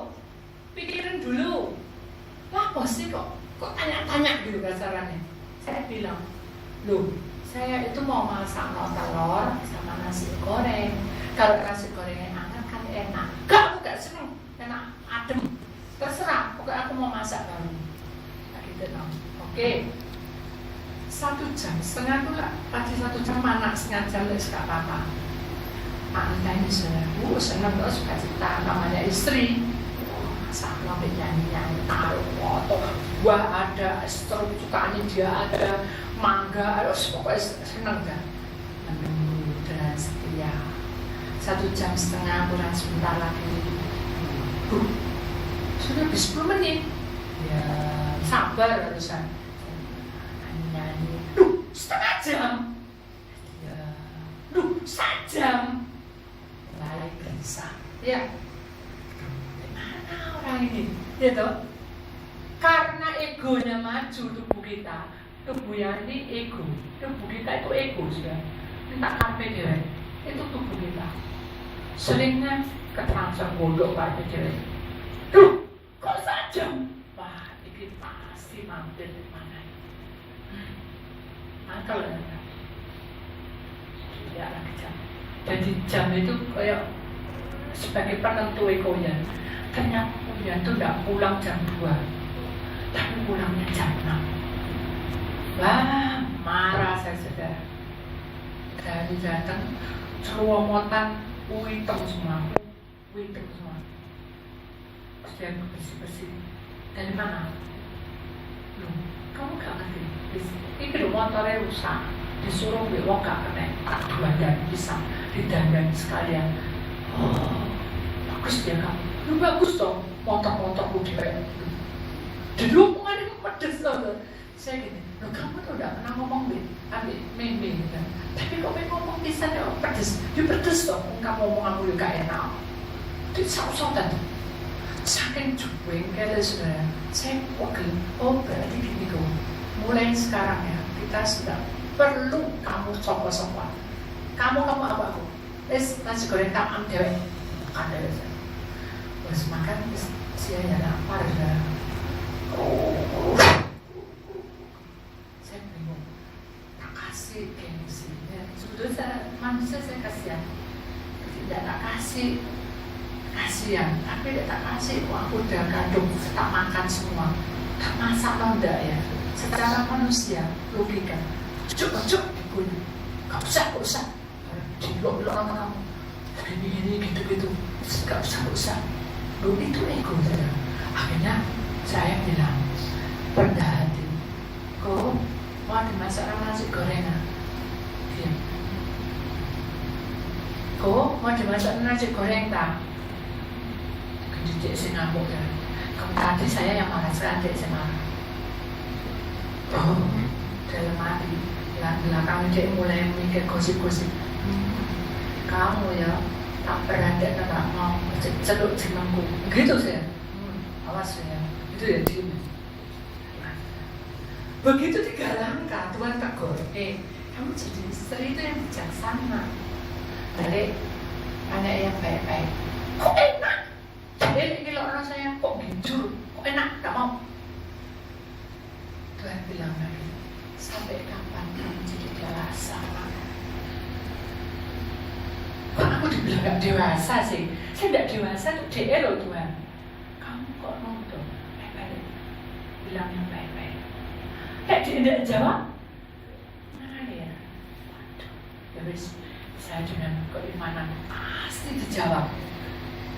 pikirin dulu. Lah sih kok tanya-tanya gitu kasarannya. Saya bilang, loh saya itu mau masak telur sama nasi goreng. Kalau nasi gorengnya hangat kan enak. Aku gak seneng, enak adem. Terserah, pokoknya aku mau masak baru. Nah, gitu dong. Oke. 1,5 jam tuh lah, pasti 1 jam mana, 1,5 jam itu gak apa-apa. Anda ini sudah, senang kok suka cita, namanya istri. Masak sampai nyanyi-nyanyi, taruh foto, buah ada, sukaannya dia ada, mangga, pokoknya senang kan. Menunggu dengan setia. 1,5 jam kurang sebentar lagi. Sudah habis 10 menit. Ya, sabar harusan. Nyanyi, 1,5 jam. Ya, 1 jam. Mulai gelisah. Ya, mana orang ini? Ya toh? Karena egonya maju tubuh kita. Tubuh yang ini ego. Tubuh kita itu ego sudah. Minta karpe dia. Itu tubuh kita. Seringnya kelangsung bodoh pada dia. Kok 1 jam? Wah, ini pasti mampir di mana? Mangkel ya. Tidak lagi jam. Jadi jam itu kayak sebagai penentu egonya. Ternyata dia itu tidak pulang jam 2, tapi pulangnya jam 6. Wah, marah saya sudah. Dari datang, ceromotan, hitam semua. Dia bersih-bersih. Dari mana? Loh, kamu gak ngerti? Ini loh motornya rusak. Disuruh wong gak kena. Tak dan bisa didandan sekalian. Oh, bagus dia kamu. Lu bagus dong. Motor-motorku dia. Di hubungan itu pedes loh. Saya gini, loh kamu tuh udah pernah ngomong ambil meme gitu. Tapi kok ngomong bisa ya pedes. Dia pedes dong. Kamu ngomong aku juga enak. Dia saut-sautan. Saking cukup kayaknya sudah saya pegel. Oh berarti gini kok. Mulai sekarang ya kita sudah perlu kamu sokwa-sokwa. Kamu apa aku? Nasi goreng tak dewe. Ada ya. Terus makan saya ya lapar ya. Saya bingung. Tak kasih gengsinya. Sebetulnya manusia saya kasihan. Tidak tak kasih. Kasihan, tapi dia tak kasih. Aku udah kadung, tak makan semua. Tak masak lo enggak ya. Secara manusia, logika. Cuk, dikunyah. Gak usah. Dilok-lok sama kamu. Gini, gitu. Gak usah. Lo itu ego saya. Akhirnya saya bilang, rendah hati. Kok mau dimasak nasi gorengan? Diam. Kok mau dimasak nasi goreng tak? Dek si ngamuk ya. Kamu tadi saya yang marah, sekarang dek si marah. Oh, dalam hati belakang dek mulai mikir gosip-gosip. Kamu ya tak pernah dek tak mau celuk jenengku. Begitu saya. Awas ya. Itu ya diem. Begitu 3 langkah Tuhan tegur. Kamu jadi istri itu yang bijaksana. Balik anak yang baik-baik. Kok enak? Jadi kalau orang saya kok jujur, kok enak, gak mau. Tuhan bilang lagi, sampai kapan kamu jadi dewasa? Kok aku dibilang gak dewasa sih? Saya gak dewasa tuh DE loh Tuhan. Kamu kok nonton? Baik-baik. Bilang yang baik-baik. Kayak dia tidak jawab. Nah ya, waduh, ya wis, saya dengan keimanan pasti dijawab.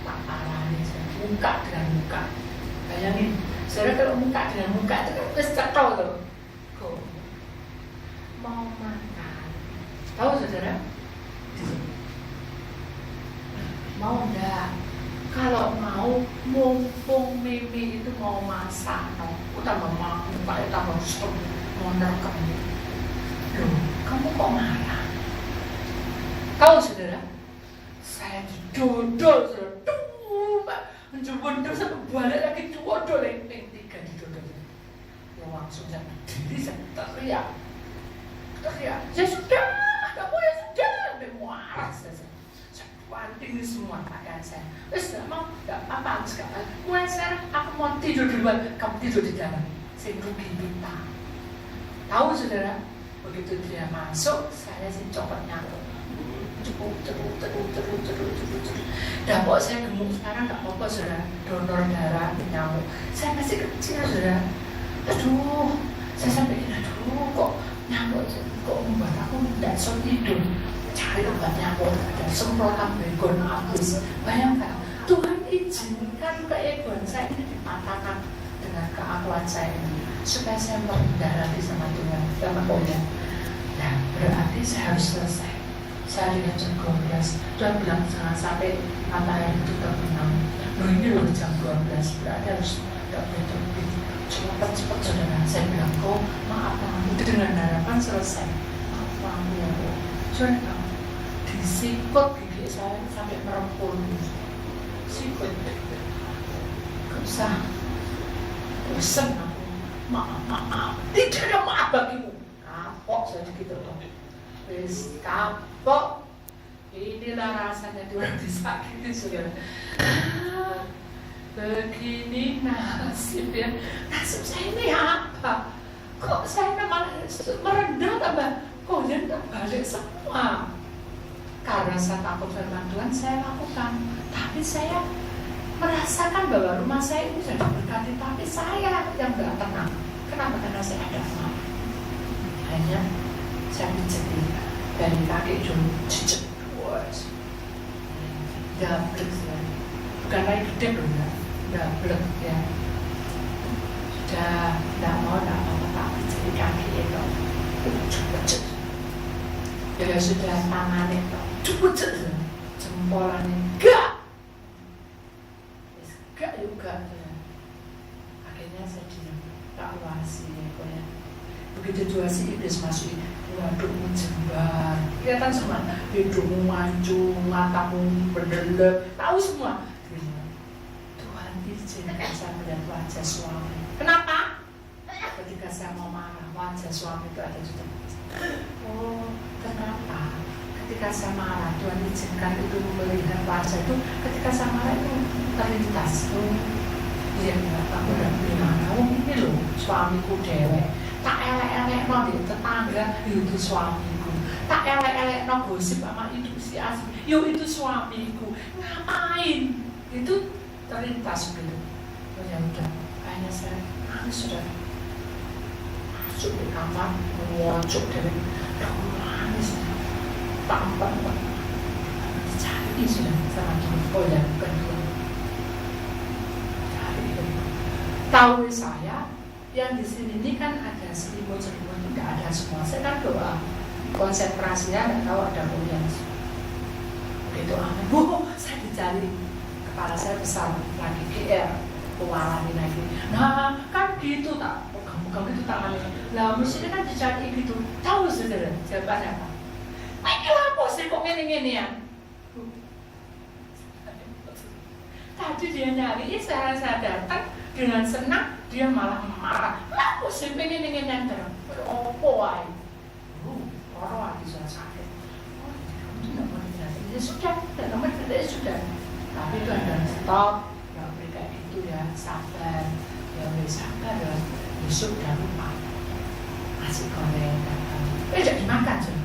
Tak parahnya saya buka dengan muka. Bayangin, saudara kalau muka dengan muka itu kan wis cekal tuh. Kok mau makan? Tahu saudara? Mau enggak? Kalau mau, mumpung Mimi itu mau masak, aku tambah mau, mukanya tambah stop, mau nerkam. Loh, kamu kok marah? Tahu saudara? Saya didodol, saudara. Menjemput sampai balik lagi dodol, yang tiga didodol. Ya langsung saya berdiri, saya teriak. Ya sudah, kamu ya sudah, sampai marah saya. Panting semua pakaian saya. Terus gak mau, gak apa-apa, harus gak apa-apa. Mulai sekarang aku mau tidur di luar, kamu tidur di dalam. Saya rugi kita. Tahu saudara, begitu dia masuk, saya sih copot nyamuk. Terus. Dapur saya gemuk sekarang gak apa-apa saudara. Donor darah nyamuk. Saya masih kecil saudara. Aduh, saya sampai aduh kok nyamuk kok membuat aku tidak bisa tidur. Cari obat nyamuk, ada semprotan begon habis. Bayangkan, Tuhan izinkan keegoan saya ini dipatahkan dengan keakuan saya ini, supaya saya mendarati sama Tuhan, sama Tuhan. Nah, berarti saya harus selesai. Saya dengan jam 12, Tuhan bilang jangan sampai matahari itu terbenam. Loh ini loh jam 12, berarti harus tidak boleh terbit. Cepat saudara. Saya bilang, oh maaf itu dengan harapan selesai. Maaf ya Bu. Saudara, disikut gigi saya sampai merempul. Sikut. Gak usah. Bosan aku. Maaf. Tidak ada maaf bagimu. Kapok saja gitu loh. Wis kapok. Inilah rasanya Tuhan disakiti saudara. Begini nasib ya. Nasib saya ini apa? Kok saya malah merendah tambah koyan terbalik semua. Karena saya takut firman Tuhan, saya lakukan. Tapi saya merasakan bahwa rumah saya ini sudah diberkati, tapi saya yang gak tenang. Kenapa? Karena saya ada maaf. Hanya saya pijetin dari kaki dulu, jejak. Dablek ya. Bukan lagi gede loh ya. Dablek ya. Sudah tidak mau, tidak apa-apa, tak pijetin kaki itu. Cepet. Ya sudah tangan itu cepet jempolannya enggak juga ya. Akhirnya saya diam tak wasi ya. Begitu dua si iblis masuk, wadukmu jembar, kelihatan semua, hidungmu mancung, matamu berdelep, tahu semua. Tuhan izinkan saya melihat wajah suami. Kenapa? Ketika saya mau marah, wajah suami itu ada di depan. Oh, kenapa? Ketika saya marah, Tuhan izinkan itu melihat wajah itu. Ketika saya marah itu terlintas. Dia bilang, kamu udah gimana? Oh ini loh, suamiku dewek. Tak elek-elek no di tetangga, itu suamiku. Tak elek-elek no gosip sama itu si asli, itu suamiku. Ngapain? Itu terlintas gitu. Oh ya udah, kayaknya saya sudah masuk di kamar, ngocok dari nangis, tampak dicari sudah sama Tuhan. Oh ya, bukan Tuhan. Cari tahu saya yang di sini ini kan ada selimut-selimut, tidak ada semua. Saya kan doa, konsentrasinya nggak tahu ada kuliah. Begitu aman, saya dicari, kepala saya besar lagi GR, kewalahin lagi. Nah kan gitu tak, pegang gitu tangannya. Lah mestinya kan dicari gitu. Tahu saudara jawabannya apa? Ini apa sih kok gini-gini ya? Tadi dia nyari, saya datang dengan senang, dia malah marah. Aku sih pengen ingin terus. Opo ay? Orang lagi sudah sakit. Oh, tidak mau dijelasin. Ya sudah, tidak mau dijelasin sudah. Tapi itu ada stop. Ya mereka itu ya sabar. Ya sabar ya. Besok udah lupa. Nasi goreng datang. Jadi makan sih.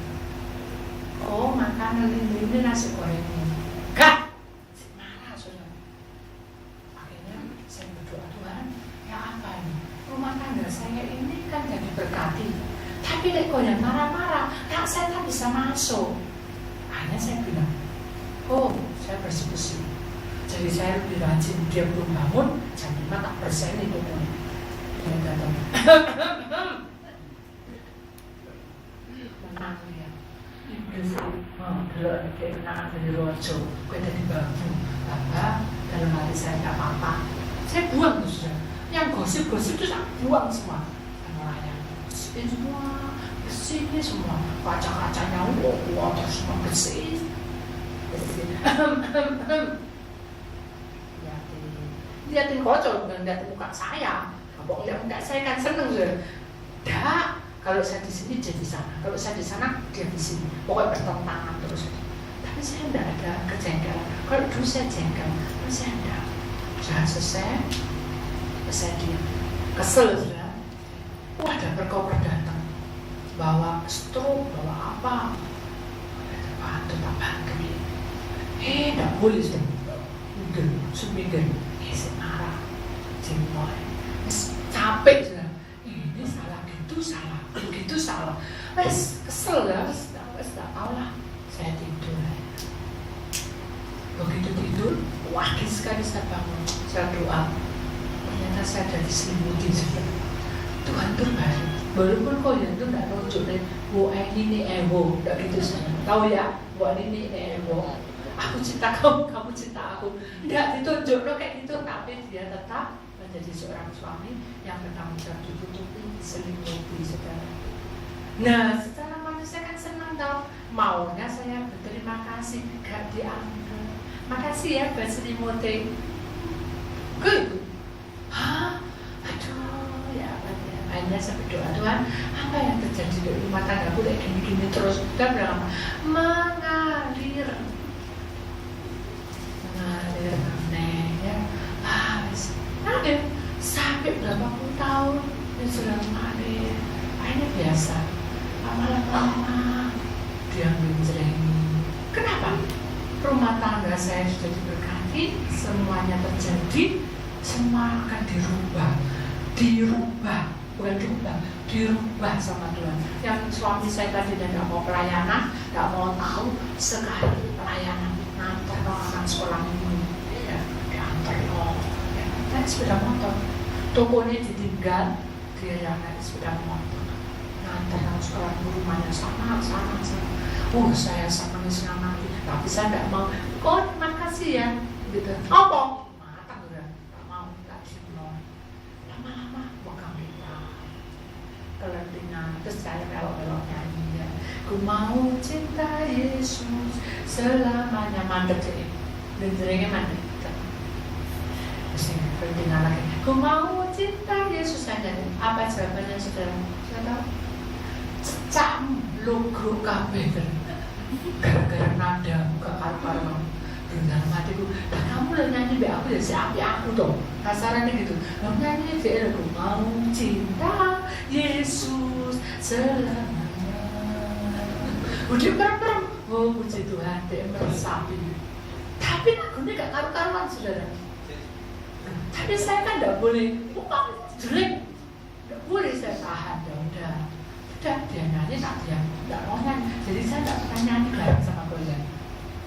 Oh makan ini nasi goreng ini. Gak. Saya berdoa, Tuhan, ya apa ini? Rumah tetangga saya ini kan jadi berkati. Tapi kok yang marah-marah, nak setan bisa masuk. Akhirnya saya bilang, oh saya bersikusi. Jadi saya lebih rajin, dia belum bangun, jam 5 tak persen itu pun. Dia datang. Menang dia. Belum kena dari rojo, gue jadi babu. Bapak, dalam hati saya nggak apa-apa. Saya buang tuh sudah. Yang gosip-gosip itu saya buang semua. Yang gosipin semua, bersihnya semua. Kaca-kacanya, wah, terus semua bersih. Lihatin kocok, bukan lihatin muka saya. Kalau lihat muka saya kan seneng sudah. Dah, kalau saya di sini dia di sana. Kalau saya di sana dia di sini. Pokoknya bertentangan terus. Tapi saya tidak ada kejengkelan. Kalau dulu saya jengkel, tapi saya tidak. Jangan selesai, saya diam. Kesel sudah. Wah, ada perkoper datang. Bawa stroke, bawa apa? Bantu, tak bantu. Tidak boleh sudah. Udah, seminggu. Saya marah. Cimoy. Capek sudah. Ini salah, gitu salah. Begitu salah. Kesel ya. Tak tahu lah. Saya tidur. Begitu tidur, wakil sekali saya bangun, saya doa. Ternyata saya ada diselimuti sudah. Tuhan terbaik. Walaupun kau yang itu tidak nunjuk nih, ini ewo, tidak gitu saya. Tahu ya, ini ewo. Aku cinta kamu, kamu cinta aku. Tidak ditunjuk loh kayak gitu, tapi dia tetap menjadi seorang suami yang bertanggung jawab, ditutupi, diselimuti saudara. Nah, secara manusia kan senang tau. Maunya saya berterima kasih, gak diambil. Makasih ya buat selimuting. Gitu. Hah? Aduh, ya apa ya. Akhirnya saya berdoa, Tuhan, apa yang terjadi di rumah tanggaku kayak gini-gini terus. Dan bilang apa? Mengalir aneh ya. Ada sampai berapa puluh tahun dia sudah mengalir. Akhirnya biasa. Lama-lama dia menjelengi. Kenapa? Rumah tangga saya sudah diberkati, semuanya terjadi, semua akan dirubah sama Tuhan. Yang suami saya tadi tidak mau pelayanan, tidak mau tahu, sekali pelayanan, ngantar anak sekolah minggu, ya, diantar ya, naik sepeda motor, tokonya ditinggal, dia yang naik sepeda motor, ngantar anak sekolah minggu, rumahnya sama. Saya senang mati, tapi saya tidak mau. Oh, terima kasih ya. Gitu. Apa? Matang udah, tak mau, tak mau. Lama-lama, bukan kita. Kelentingan, terus saya belok-belok nyanyi ya. Ku mau cinta Yesus selamanya, mandek jadi. Dan jeringnya mandek. Terus kelentingan lagi. Ku mau cinta Yesus saja. Apa jawabannya saudara? Saya tahu. Cecak logo kabeh. Gara-gara nada buka karu-karuan dalam hatiku, nah kamu lah nyanyi be aku ya si api aku dong, kasarannya gitu. Kamu nyanyi dia lagu mau cinta Yesus selamanya. Udah perem, oh puji Tuhan, dia meresapi. Tapi lagunya gak karu-karuan saudara. Tapi saya kan gak boleh, jelek, gak boleh saya tahan, udah. Dia nyanyi, tak dia tidak mau nyanyi. Jadi saya tidak pernah nyanyi bareng sama kalian.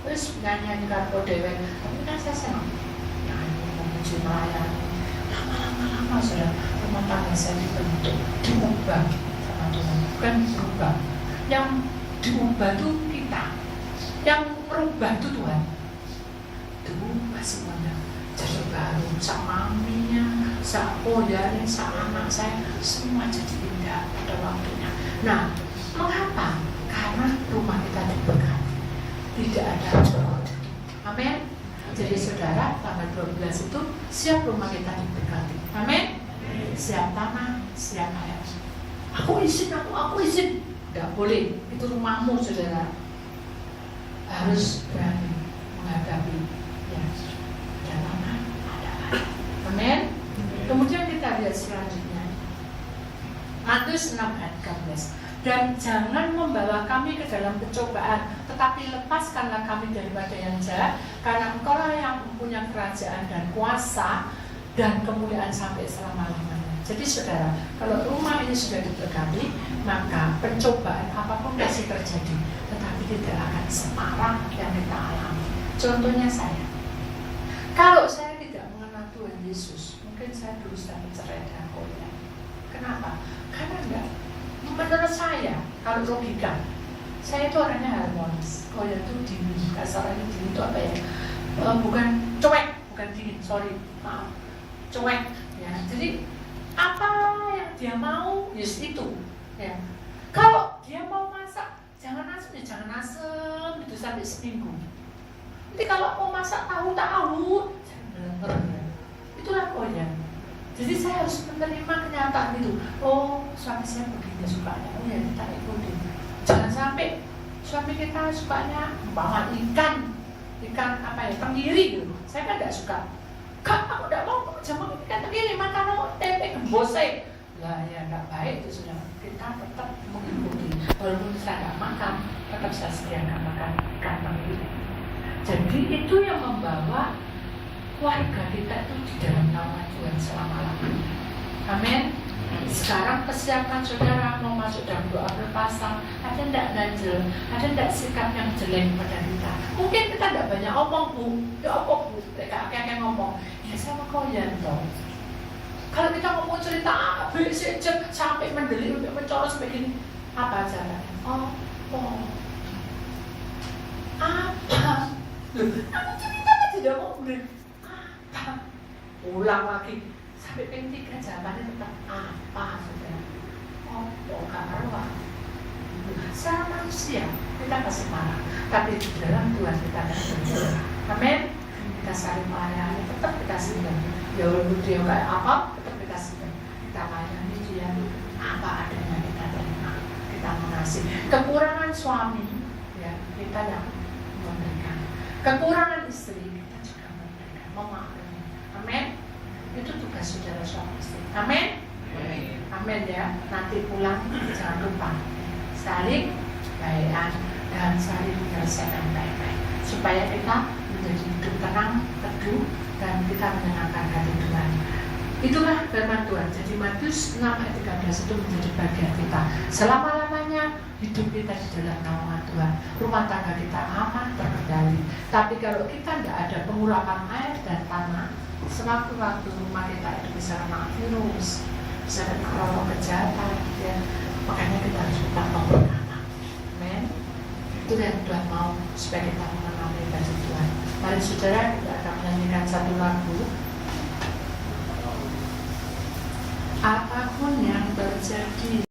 Terus nyanyi karpo dewe. Tapi kan saya senang nyanyi, memuji, melayani. Lama-lama sudah rumah tangga saya dibentuk, diubah sama Tuhan. Bukan berubah. Yang diubah itu kita. Yang merubah itu Tuhan. Diubah semuanya. Jadi baru, sak maminya, sak poyanya, sak anak saya, semua jadi indah pada waktunya. Nah, mengapa? Karena rumah kita diberkati, tidak ada jodoh. Amin. Jadi saudara, tanggal 12 itu siap rumah kita diberkati. Amin. Siap tanah, siap air. Aku izin. Tidak boleh. Itu rumahmu saudara. Harus berani menghadapi. Ya. Ada tanah, ada air. Amin. Kemudian kita lihat selanjutnya. Matius 6 ayat 13. Dan jangan membawa kami ke dalam pencobaan, tetapi lepaskanlah kami daripada yang jahat, karena Engkaulah yang mempunyai kerajaan dan kuasa dan kemuliaan sampai selama-lamanya. Jadi saudara, kalau rumah ini sudah diberkati, maka pencobaan apapun pasti terjadi, tetapi tidak akan separah yang kita alami. Contohnya saya, kalau saya tidak mengenal Tuhan Yesus, mungkin saya dulu sudah bercerai dengan Koya. Kenapa? Karena enggak. Menurut saya, kalau logika, saya itu orangnya harmonis. Koya itu dingin, kasarnya dingin itu apa ya? Bukan cuek, bukan dingin, sorry, maaf, cuek. Ya, jadi apa yang dia mau, yes itu. Ya. Kalau dia mau masak, jangan asem, jangan asem itu sampai seminggu. Nanti kalau mau masak tahu-tahu, itulah Koya. Jadi saya harus menerima kenyataan itu. Oh, suami saya begini sukanya, oh ya kita ikutin. Jangan sampai suami kita sukanya bawa ikan apa ya, tenggiri gitu. Saya kan tidak suka. Kak, aku tidak mau jangan ikan tenggiri, makan tempe gembose. Lah ya tidak baik itu sudah. Kita tetap mengikuti. Walaupun saya tidak makan, tetap saya sediakan makan ikan tenggiri. Jadi itu yang membawa keluarga kita itu di dalam naungan Tuhan selama-lamanya. Amin. Sekarang persiapan saudara mau masuk dalam doa berpasang. Ada tidak ganjel? Ada tidak sikap yang jelek pada kita? Mungkin kita tidak banyak omong bu. Ya apa bu? Mereka akhirnya ngomong. Ya sama Koyan toh. Kalau kita ngomong cerita sampai mendelik, sampai mencolok sampai gini, apa caranya? Oh, apa? Loh, aku cerita tidak mau beri. Ulang lagi sampai penting jawabannya tetap apa saudara? Oh, karuan. Secara manusia kita pasti marah, tapi di dalam Tuhan kita akan berdoa. Amin. Kita saling melayani, tetap kita simpan. Ya walaupun dia kayak apa, tetap kita simpan. Kita layani dia apa adanya, kita terima, kita mengasihi. Kekurangan suami, ya kita yang memberikan. Kekurangan istri kita juga memberikan, memaafkan. Amin. Itu tugas saudara suami istri. Amin. Amin ya. Nanti pulang jangan lupa saling baikan dan saling menyelesaikan baik-baik supaya kita menjadi hidup tenang, teduh, dan kita menyenangkan hati Tuhan. Itulah firman Tuhan. Jadi Matius 6 ayat 13 itu menjadi bagian kita. Selama-lamanya hidup kita di dalam naungan Tuhan. Rumah tangga kita aman, terkendali. Tapi kalau kita tidak ada pengurapan air dan tanah, sewaktu-waktu rumah kita itu bisa kena virus, bisa kena roh kejahatan, ya. Makanya kita harus tetap memperkata. Amen. Itu yang Tuhan mau supaya kita mengenali kasih Tuhan. Mari saudara, kita akan menyanyikan satu lagu. Apapun yang terjadi,